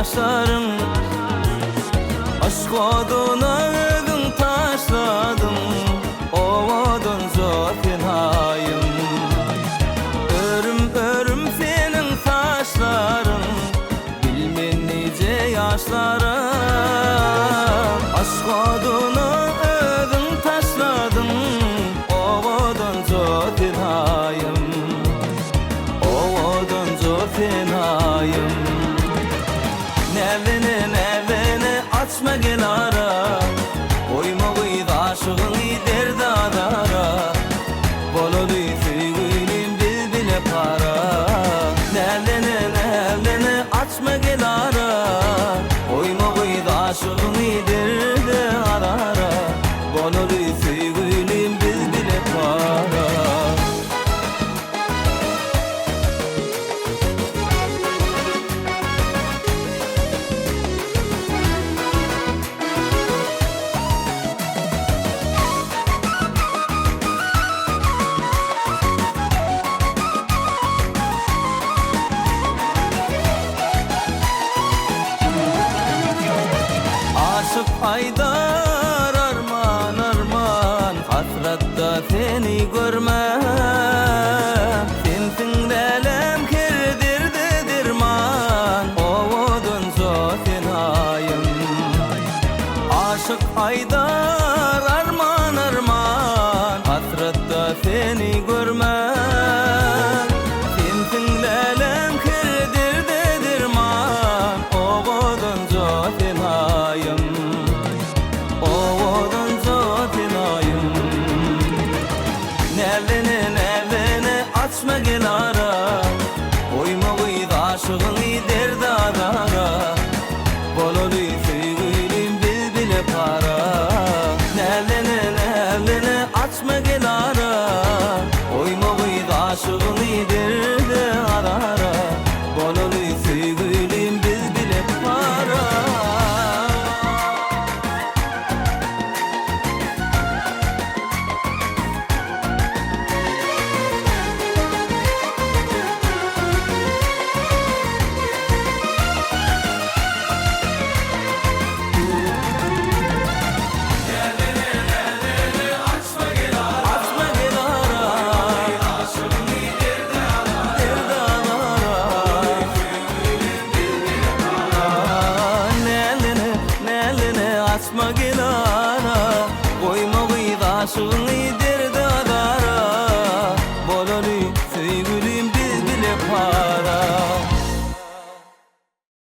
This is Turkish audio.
yaşlarım. Aşk oduna özün taşladım, ovodun zotinayım. Örüm örüm senin saçların, bilmen nice yaşlarım. Aşk oduna özün taşladım, ovodun zotinayım, ovodun zotinayım. Nevene açma gel ara, koyma kıydı aşığını derdi adara. Bolalı sevgilim bil bile para. Nevene açma gel ara, koyma kıydı aşığını derdi adara. Bolalı sevgilim bil bile para. Haydar arman arman, hasratta seni görme. Sensin delem kirdirdi dirman, ovodun zotinayım. Aşık haydar arman arman, hasratta seni görme. Sensin delem kirdirdi dirman, ovodun zotinayım, ovodun zotinayım. Nevene açma gel ara, koyma kıydı aşığını derdi adara. Bolalı sevgilim bil bile para. Nevene açma gel ara, koyma kıydı aşığını derdi adara. Bolalı sevgilim bil bile para. Açma gel ara, koyma kıydı aşığını